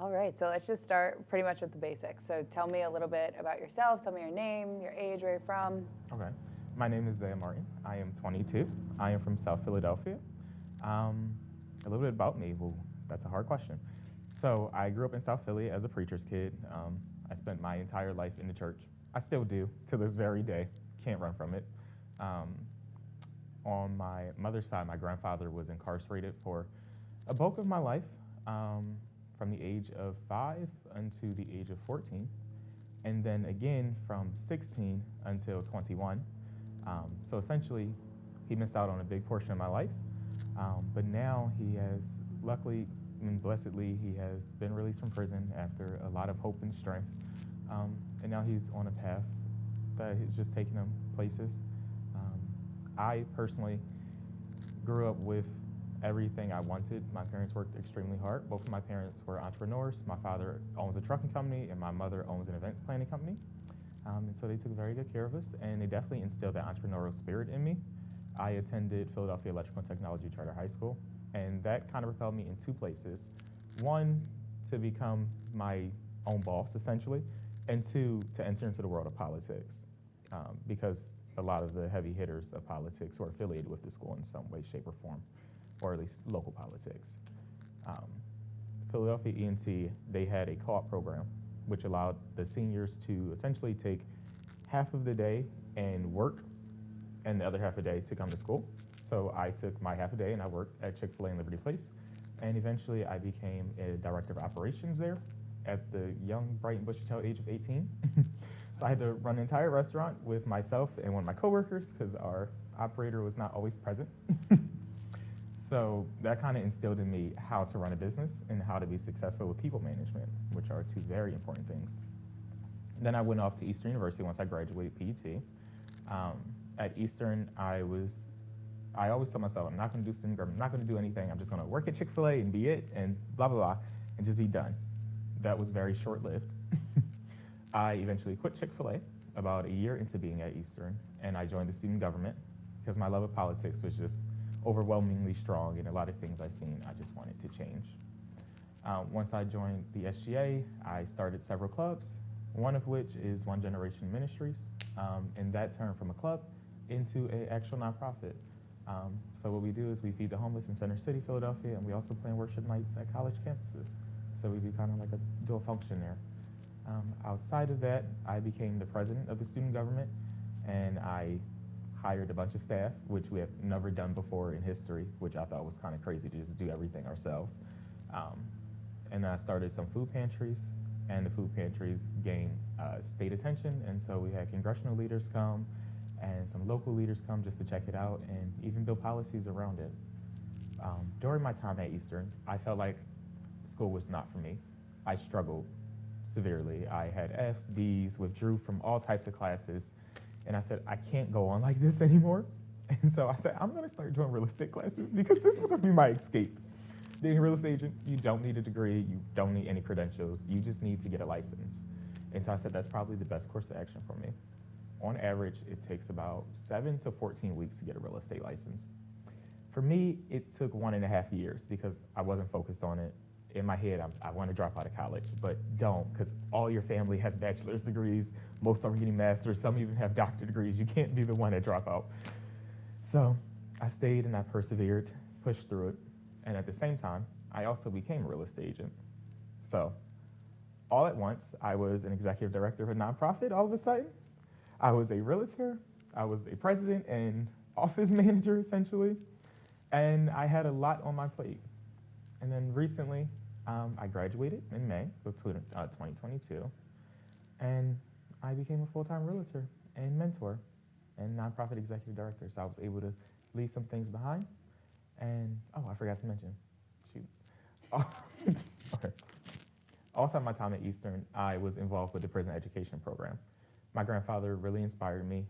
All right, so let's just start pretty much with the basics. So tell me a little bit about yourself. Tell me your name, your age, where you're from. Okay. My name is Xeyah Martin. I am 22. I am from South Philadelphia. Um, a little bit about me. Well, that's a hard question. So I grew up in South Philly as a preacher's kid. I spent my entire life in the church. I still do to this very day. Can't run from it. Um, on my mother's side, my grandfather was incarcerated for a bulk of my life, from the age of 5 until the age of 14, and then again from 16 until 21. So essentially, he missed out on a big portion of my life. But now he has, luckily and blessedly, he has been released from prison after a lot of hope and strength. And now he's on a path that is just taking him places. I personally grew up with everything I wanted. My parents worked extremely hard. Both of my parents were entrepreneurs. My father owns a trucking company, and my mother owns an event planning company. And so they took very good care of us, and they definitely instilled that entrepreneurial spirit in me. I attended Philadelphia Electrical and Technology Charter High School, and that kind of propelled me in two places. One, to become my own boss, essentially, and two, to enter into the world of politics, because a lot of the heavy hitters of politics were affiliated with the school in some way, shape, or form, or at least local politics. Um, Philadelphia E&T, they had a co-op program which allowed the seniors to essentially take half of the day and work, and the other half of the day to come to school. So I took my half a day and I worked at Chick-fil-A in Liberty Place, and eventually I became a director of operations there at the young, bright, and bushy-tailed age of 18. So I had to run the entire restaurant with myself and one of my coworkers because our operator was not always present. So that kind of instilled in me how to run a business and how to be successful with people management, which are two very important things. Then I went off to Eastern University once I graduated PET. At Eastern, I always told myself, I'm not going to do student government, I'm not going to do anything. I'm just going to work at Chick-fil-A and be it, and blah, blah, blah, and just be done. That was very short-lived. I eventually quit Chick-fil-A about a year into being at Eastern, and I joined the student government because my love of politics was just overwhelmingly strong, and a lot of things I've seen, I just wanted to change. Once I joined the SGA, I started several clubs, one of which is One Generation Ministries, and that turned from a club into an actual nonprofit. So what we do is we feed the homeless in Center City, Philadelphia, and we also plan worship nights at college campuses. So we do kind of like a dual function there. Outside of that, I became the president of the student government, and I hired a bunch of staff, which we have never done before in history, which I thought was kind of crazy to just do everything ourselves. And then I started some food pantries, and the food pantries gained state attention, and so we had congressional leaders come and some local leaders come just to check it out and even build policies around it. During my time at Eastern, I felt like school was not for me. I struggled severely. I had F's, B's, withdrew from all types of classes, and I said, I can't go on like this anymore. And so I said, I'm going to start doing real estate classes because this is going to be my escape. Being a real estate agent, you don't need a degree, you don't need any credentials, you just need to get a license. And so I said, that's probably the best course of action for me. On average, it takes about 7 to 14 weeks to get a real estate license. For me, it took 1.5 years because I wasn't focused on it. In my head, I want to drop out of college, but don't, because all your family has bachelor's degrees, most are getting master's, some even have doctorate degrees. You can't be the one that drop out. So I stayed and I persevered, pushed through it, and at the same time, I also became a real estate agent. So all at once, I was an executive director of a nonprofit all of a sudden. I was a realtor, I was a president and office manager, essentially, and I had a lot on my plate. And then recently, I graduated in May of 2022, and I became a full-time realtor and mentor and nonprofit executive director. So I was able to leave some things behind. And, oh, I forgot to mention, shoot. Okay. Also at my time at Eastern, I was involved with the prison education program. My grandfather really inspired me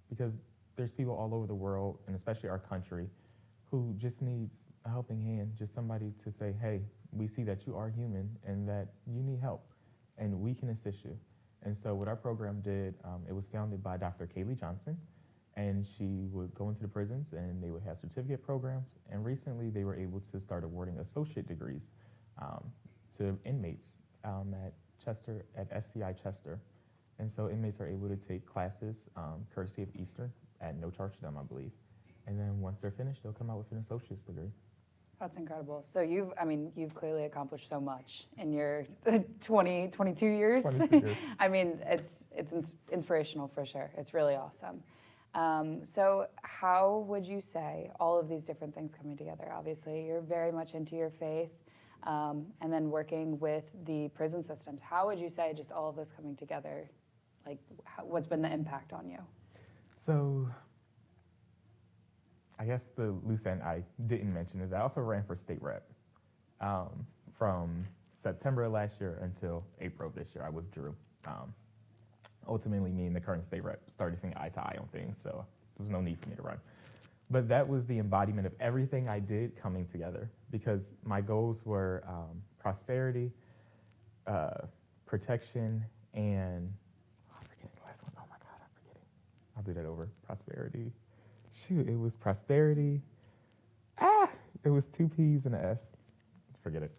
because there's people all over the world, and especially our country, who just needs a helping hand, just somebody to say, hey, we see that you are human and that you need help, and we can assist you. And so what our program did, it was founded by Dr. Kaylee Johnson, and she would go into the prisons and they would have certificate programs. And recently they were able to start awarding associate degrees to inmates at Chester, at SCI Chester. And so inmates are able to take classes courtesy of Eastern at no charge to them, I believe. And then once they're finished, they'll come out with an associate's degree. That's incredible. So you've clearly accomplished so much in your 22 years. 22 years. I mean, it's inspirational for sure. It's really awesome. So how would you say all of these different things coming together? Obviously, you're very much into your faith, and then working with the prison systems. How would you say just all of this coming together, like what's been the impact on you? So I guess the loose end I didn't mention is I also ran for state rep. From September of last year until April of this year, I withdrew. Ultimately, me and the current state rep started seeing eye to eye on things, so there was no need for me to run. But that was the embodiment of everything I did coming together, because my goals were prosperity, protection, and I'm forgetting the last one. Oh my God, I'm forgetting. I'll do that over. Prosperity. Shoot, it was prosperity. It was 2 P's and an S. Forget it.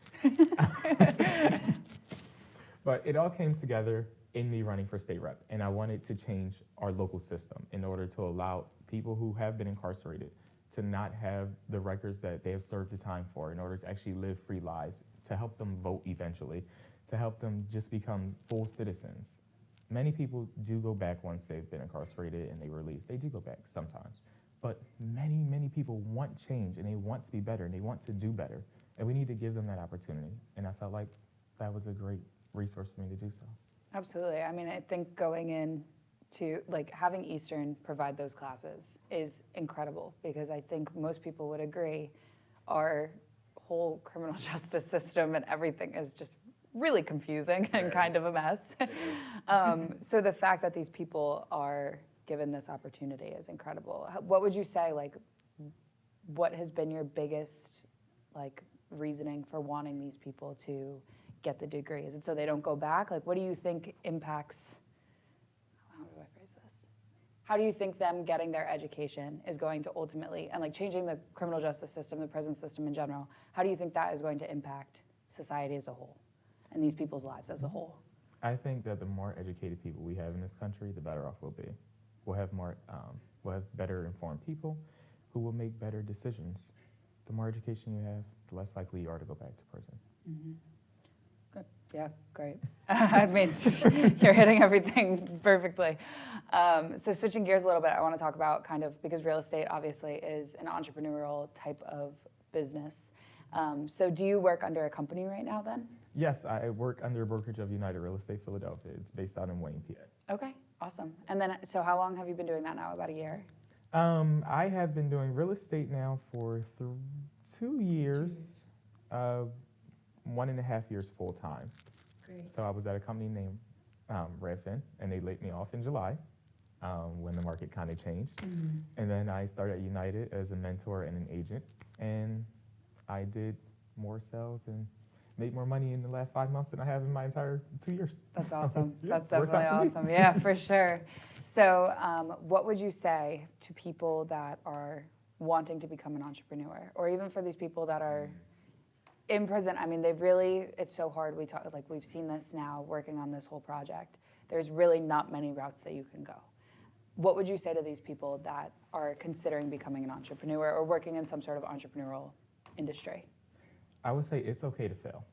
But it all came together in me running for state rep, and I wanted to change our local system in order to allow people who have been incarcerated to not have the records that they have served the time for, in order to actually live free lives, to help them vote eventually, to help them just become full citizens. Many people do go back once they've been incarcerated and they release. They do go back sometimes. But many, many people want change, and they want to be better, and they want to do better. And we need to give them that opportunity. And I felt like that was a great resource for me to do so. Absolutely. I mean, I think going in to like having Eastern provide those classes is incredible, because I think most people would agree our whole criminal justice system and everything is just really confusing and kind of a mess. So the fact that these people are given this opportunity is incredible. What would you say, like, what has been your biggest, like, reasoning for wanting these people to get the degree? Is it so they don't go back? Like, what do you think impacts, how do I phrase this? How do you think them getting their education is going to ultimately, and like changing the criminal justice system, the prison system in general, how do you think that is going to impact society as a whole and these people's lives as a whole? I think that the more educated people we have in this country, the better off we'll be. We'll have better informed people who will make better decisions. The more education you have, the less likely you are to go back to prison. Mm-hmm. Good. Yeah, great. I mean, you're hitting everything perfectly. So switching gears a little bit, I want to talk about kind of, because real estate obviously is an entrepreneurial type of business. So do you work under a company right now then? Yes, I work under a brokerage of United Real Estate Philadelphia. It's based out in Wayne, PA. Okay, awesome. And then, so how long have you been doing that now? About a year? I have been doing real estate now for 2 years, 1.5 years full time. Great. So I was at a company named Redfin, and they laid me off in July when the market kind of changed. Mm-hmm. And then I started at United as a mentor and an agent, and I did more sales and made more money in the last 5 months than I have in my entire 2 years. That's awesome. Yeah, That's worked definitely out for me. awesome. Yeah, for sure. So what would you say to people that are wanting to become an entrepreneur, or even for these people that are in prison? I mean, it's so hard. We've seen this now working on this whole project. There's really not many routes that you can go. What would you say to these people that are considering becoming an entrepreneur or working in some sort of entrepreneurial industry? I would say it's okay to fail.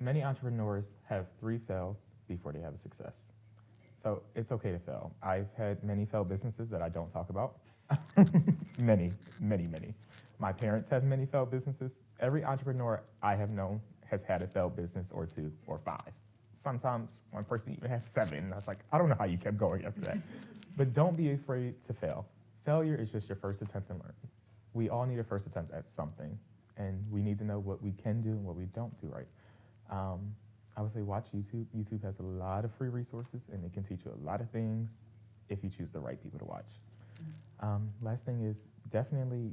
Many entrepreneurs have 3 fails before they have a success. So it's okay to fail. I've had many failed businesses that I don't talk about. Many, many, many. My parents have many failed businesses. Every entrepreneur I have known has had a failed business or 2 or 5. Sometimes one person even has 7. And I was like, I don't know how you kept going after that. But don't be afraid to fail. Failure is just your first attempt at learning. We all need a first attempt at something, and we need to know what we can do and what we don't do right. I would say watch YouTube. YouTube has a lot of free resources, and it can teach you a lot of things if you choose the right people to watch. Last thing is definitely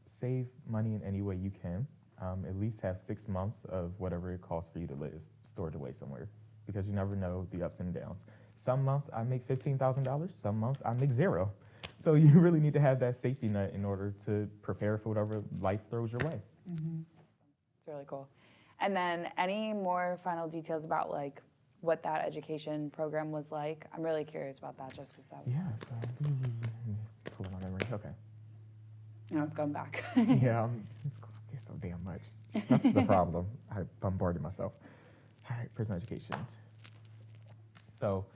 save money in any way you can. At least have 6 months of whatever it costs for you to live stored away somewhere, because you never know the ups and downs. Some months I make $15,000, some months I make 0. So you really need to have that safety net in order to prepare for whatever life throws your way. Mm-hmm. It's really cool. And then any more final details about like what that education program was like? I'm really curious about that just because that was, Yeah, so pull my memory. Okay. you know, it's going back. Yeah, it's so damn much. That's the problem. I bombarded myself. All right, prison education. So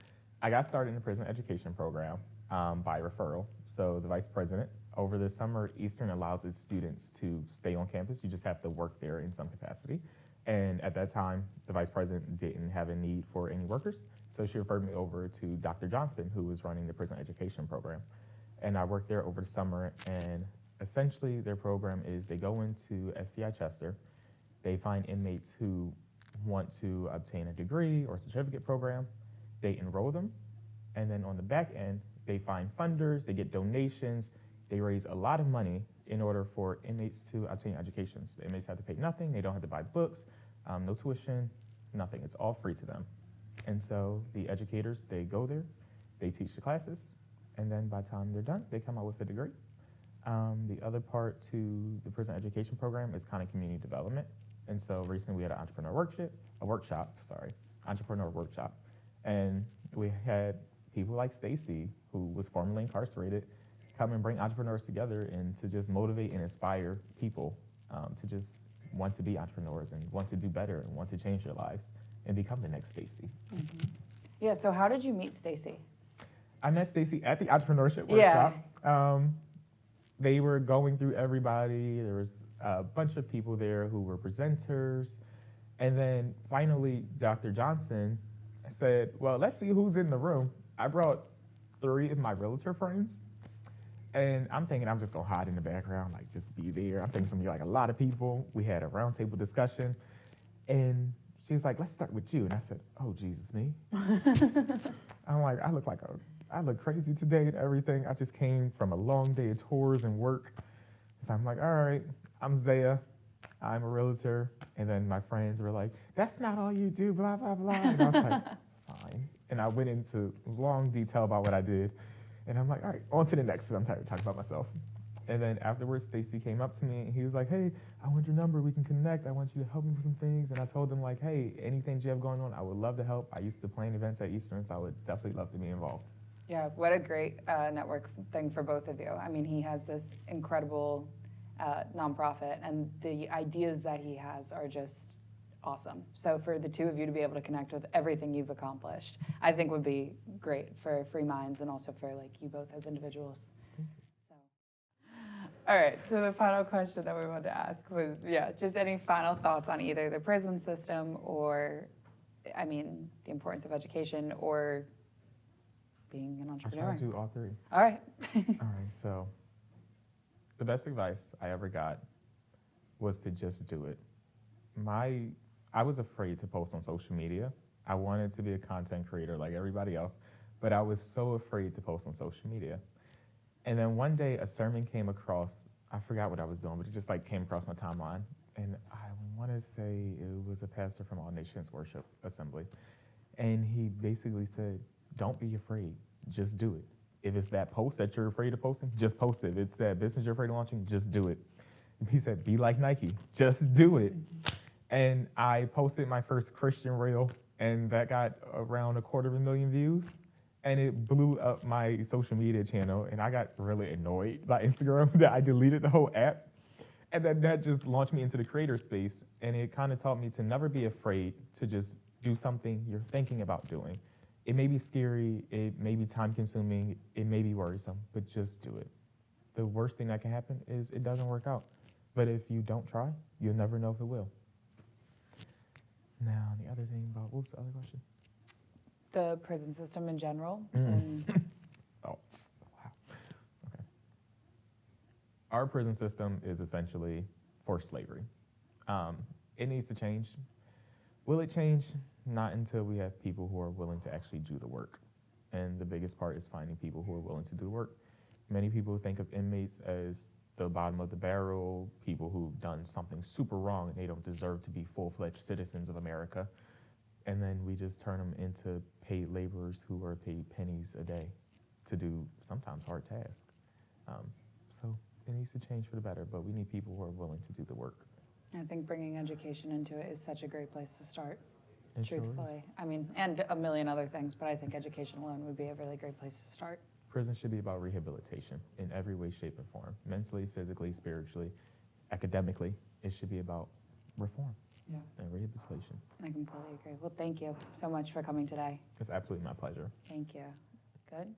I got started in the prison education program by referral. So the vice president, over the summer, Eastern allows its students to stay on campus. You just have to work there in some capacity. And at that time, the vice president didn't have a need for any workers. So she referred me over to Dr. Johnson, who was running the prison education program. And I worked there over the summer. And essentially, their program is they go into SCI Chester, they find inmates who want to obtain a degree or certificate program, they enroll them, and then on the back end, they find funders, they get donations, they raise a lot of money in order for inmates to obtain educations. The inmates have to pay nothing, they don't have to buy books, no tuition, nothing. It's all free to them. And so the educators, they go there, they teach the classes, and then by the time they're done, they come out with a degree. The other part to the prison education program is kind of community development. And so recently we had an entrepreneur workshop. And we had people like Stacy, who was formerly incarcerated, come and bring entrepreneurs together and to just motivate and inspire people to just want to be entrepreneurs and want to do better and want to change their lives and become the next Stacy. Mm-hmm. Yeah, so how did you meet Stacy? I met Stacy at the entrepreneurship workshop. Yeah. They were going through everybody. There was a bunch of people there who were presenters. And then finally, Dr. Johnson said, well, let's see who's in the room. I brought 3 of my realtor friends. And I'm thinking I'm just going to hide in the background, like just be there. I'm thinking it's going to be like a lot of people. We had a roundtable discussion. And she was like, let's start with you. And I said, oh, Jesus, me? I'm like, I look crazy today and everything. I just came from a long day of tours and work. So I'm like, all right, I'm Xeyah. I'm a realtor. And then my friends were like, that's not all you do, blah, blah, blah. And I was like, fine. And I went into long detail about what I did. And I'm like, all right, on to the next, because I'm tired of talking about myself. And then afterwards, Stacy came up to me and he was like, hey, I want your number, we can connect. I want you to help me with some things. And I told him like, hey, anything you have going on, I would love to help. I used to plan events at Eastern, so I would definitely love to be involved. Yeah, what a great network thing for both of you. I mean, he has this incredible nonprofit, and the ideas that he has are just awesome. So for the 2 of you to be able to connect with everything you've accomplished, I think would be great for Free Minds and also for like you both as individuals. So, all right, so the final question that we wanted to ask was, yeah, just any final thoughts on either the prison system or, I mean, the importance of education or being an entrepreneur. I'll try to do all 3. All right. All right, so the best advice I ever got was to just do it. I was afraid to post on social media. I wanted to be a content creator like everybody else, but I was so afraid to post on social media. And then one day a sermon came across, I forgot what I was doing, but it just like came across my timeline. And I want to say it was a pastor from All Nations Worship Assembly. And he basically said, don't be afraid, just do it. If it's that post that you're afraid of posting, just post it. If it's that business you're afraid of launching, just do it. And he said, be like Nike, just do it. And I posted my first Christian reel, and that got around 250,000 views. And it blew up my social media channel, and I got really annoyed by Instagram that I deleted the whole app. And then that just launched me into the creator space, and it kind of taught me to never be afraid to just do something you're thinking about doing. It may be scary, it may be time consuming, it may be worrisome, but just do it. The worst thing that can happen is it doesn't work out. But if you don't try, you'll never know if it will. Now, the other thing about, what was the other question? The prison system in general. And Oh, wow. Okay. Our prison system is essentially forced slavery. It needs to change. Will it change? Not until we have people who are willing to actually do the work. And the biggest part is finding people who are willing to do work. Many people think of inmates as the bottom of the barrel, people who've done something super wrong and they don't deserve to be full-fledged citizens of America. And then we just turn them into paid laborers who are paid pennies a day to do sometimes hard tasks. So it needs to change for the better, but we need people who are willing to do the work. I think bringing education into it is such a great place to start, It sure is. truthfully. I mean, and a million other things, but I think education alone would be a really great place to start. Prison should be about rehabilitation in every way, shape, and form. Mentally, physically, spiritually, academically, it should be about reform Yeah. and rehabilitation. I completely agree. Well, thank you so much for coming today. It's absolutely my pleasure. Thank you. Good.